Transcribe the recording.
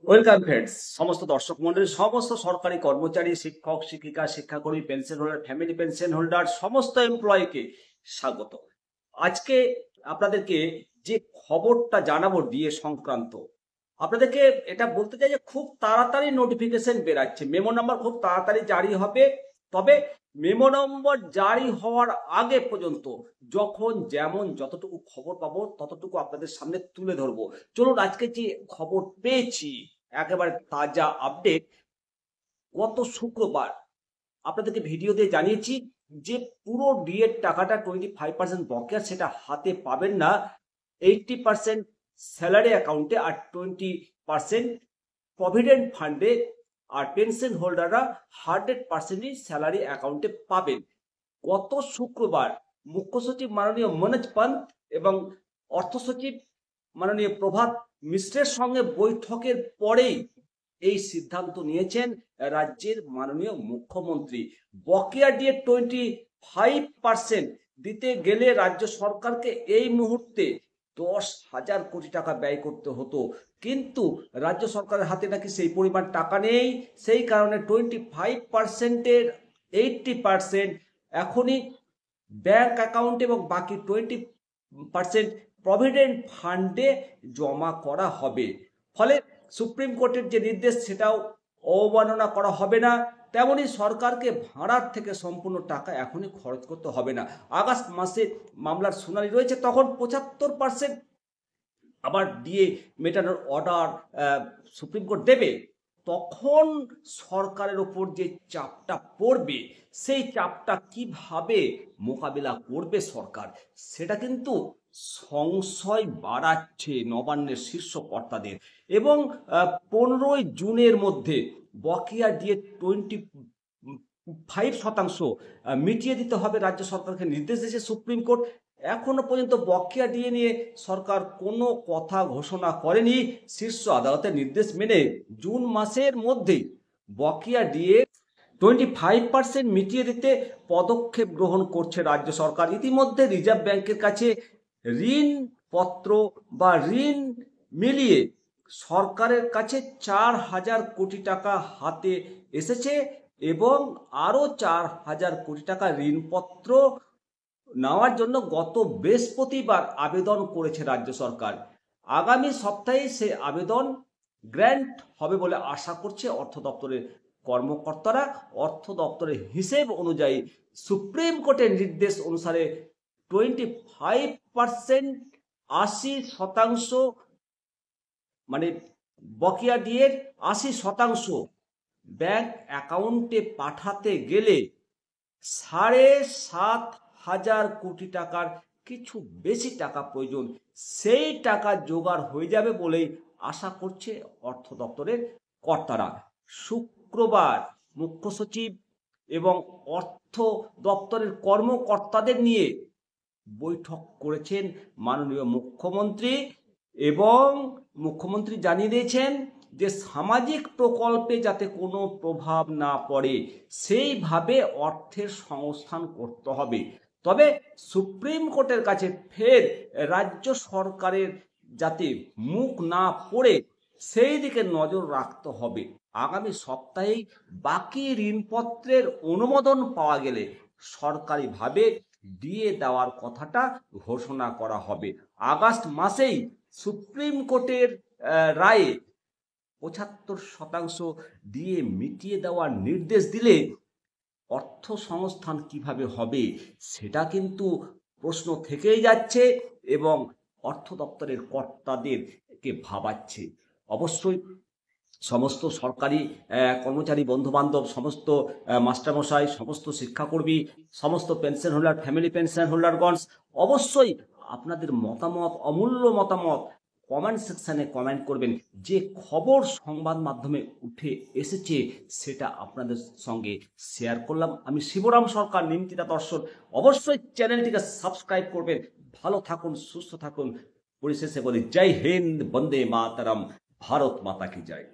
Welcome friends, সমস্ত দর্শক মন্ডলী, সমস্ত সরকারি কর্মচারী, শিক্ষক, শিক্ষিকা, শিক্ষাকর্মী, pension holder, family pension holder, সমস্ত এমপ্লয়িকে স্বাগত। আজকে আপনাদেরকে যে খবরটা জানাবো ডিএ সংক্রান্ত, আপনাদেরকে এটা বলতে চাই যে খুব তাড়াতাড়ি নোটিফিকেশন বেরাচ্ছে, মেমো নাম্বার খুব তাড়াতাড়ি জারি হবে। তবে মেমো নম্বর জারি হওয়ার আগে পর্যন্ত যখন যেমন যতটুকু খবর পাবো ততটুকু আপনাদের সামনে তুলে ধরবো। চলুন, আজকে যে খবর পেয়েছি একেবারে তাজা আপডেট। গত শুক্রবার আপনাদেরকে ভিডিও দিয়ে জানিয়েছি যে পুরো ডিএর টাকাটা 25% বকেয়া, সেটা হাতে পাবেন না। 80% স্যালারি অ্যাকাউন্টে আর 20% প্রভিডেন্ট ফান্ডে, আর পেনশন হোল্ডাররা 100%ই স্যালারি অ্যাকাউন্টে পাবেন। গত শুক্রবার মুখ্য সচিব মাননীয় মনোজ পান্ত এবং অর্থ সচিব মাননীয় প্রভাত মিশ্রের সঙ্গে বৈঠকের পরেই এই সিদ্ধান্ত নিয়েছেন রাজ্যের মাননীয় মুখ্যমন্ত্রী। বকেয়া দিয়ে 25% দিতে গেলে রাজ্য সরকারকে এই মুহূর্তে 10,000 কোটি টাকা ব্যয় করতে হতো, কিন্তু রাজ্য সরকারের হাতে নাকি সেই পরিমাণ টাকা নেই। সেই কারণে 25%-এর 80% এখনই ব্যাংক অ্যাকাউন্ট এবং বাকি 20% প্রভিডেন্ট ফান্ডে জমা করা হবে। ফলে সুপ্রিম কোর্টের যে নির্দেশ সেটাও অবমাননা করা হবে না। তেমনি সরকারকে ভাড়ার থেকে সম্পূর্ণ টাকা এখনই খরচ করতে হবে না। আগস্ট মাসে মামলার শুনানি রয়েছে, তখন 75% আবার ডিএ মেটানোর অর্ডার সুপ্রিম কোর্ট দেবে। তখন সরকারের ওপর যে চাপটা পড়বে, সেই চাপটা কিভাবে মোকাবিলা করবে সরকার, সেটা কিন্তু সংশয় বাড়াচ্ছে নবান্নের শীর্ষ কর্তাদের। এবং 15 জুনের মধ্যে বকেয়া দিয়ে 25% মিটিয়ে দিতে হবে রাজ্য সরকারকে নির্দেশ দিয়েছে সুপ্রিম কোর্ট। এখনো পর্যন্ত বকেয়া ডিএ নিয়ে সরকার কোনো কথা ঘোষণা করেনি। শীর্ষ আদালতের নির্দেশ মেনে জুন মাসের মধ্যেই বকেয়া ডিএ 25% মিটিয়ে দিতে পদক্ষেপ গ্রহণ করছে রাজ্য সরকার। ইতিমধ্যে রিজার্ভ ব্যাংকের কাছে ঋণপত্র বা ঋণ মিলিয়ে সরকারের কাছে 4,000 কোটি টাকা হাতে এসেছে এবং আরও 4,000 কোটি টাকা ঋণপত্র নেওয়ার জন্য গত বৃহস্পতিবার আবেদন করেছে রাজ্য সরকার। আগামী সপ্তাহে সে আবেদন গ্র্যান্ট হবে বলে আশা করছে অর্থ দপ্তরের কর্মকর্তারা। অর্থ দপ্তরের হিসেব অনুযায়ী সুপ্রিম কোর্টের নির্দেশ অনুসারে 25% 80%, মানে বকেয়া ডিএর 80% ব্যাংক অ্যাকাউন্টে পাঠাতে গেলে 7,500 কোটি টাকার কিছু বেশি টাকা প্রয়োজন। সেই টাকা জোগাড় হয়ে যাবে বলেই আশা করছে অর্থ দপ্তরের কর্তারা। শুক্রবার মুখ্য সচিব এবং অর্থ দপ্তরের কর্মকর্তাদের নিয়ে বৈঠক করেছেন মাননীয় মুখ্যমন্ত্রী, এবং মুখ্যমন্ত্রী জানিয়ে দিয়েছেন যে সামাজিক প্রকল্পে যাতে কোনো প্রভাব না পড়ে সেইভাবে অর্থের সংস্থান করতে হবে। তবে সুপ্রিম কোর্টের কাছে ফের রাজ্য সরকারের যাতে মুখ না পড়ে সেই দিকে নজর রাখতে হবে। আগামী সপ্তাহেই বাকি ঋণপত্রের অনুমোদন পাওয়া গেলে সরকারিভাবে দিয়ে দেওয়ার কথাটা ঘোষণা করা হবে। আগস্ট মাসেই সুপ্রিম কোর্টের রায়ে 75% দিয়ে মিটিয়ে দেওয়ার নির্দেশ দিলে অর্থ সংস্থান কিভাবে হবে সেটা কিন্তু প্রশ্ন থেকেই যাচ্ছে এবং অর্থ দপ্তরের কর্তাদেরকে ভাবাচ্ছে। অবশ্যই সমস্ত সরকারি কর্মচারী বন্ধুবান্ধব, সমস্ত মাস্টারমশাই, সমস্ত শিক্ষাকর্মী, সমস্ত পেনশন হোল্ডার, ফ্যামিলি পেনশন হোল্ডারগণ, অবশ্যই আপনাদের মতামত, অমূল্য মতামত কমেন্ট সেকশানে কমেন্ট করবেন। যে খবর সংবাদ মাধ্যমে উঠে এসেছে সেটা আপনাদের সঙ্গে শেয়ার করলাম। আমি শিবরাম সরকার, নিমতিতা দর্শন। অবশ্যই চ্যানেলটিকে সাবস্ক্রাইব করবেন। ভালো থাকুন, সুস্থ থাকুন। পরিশেষে বলি জয় হিন্দ, বন্দে মাতরম, ভারত মাতা কি জয়।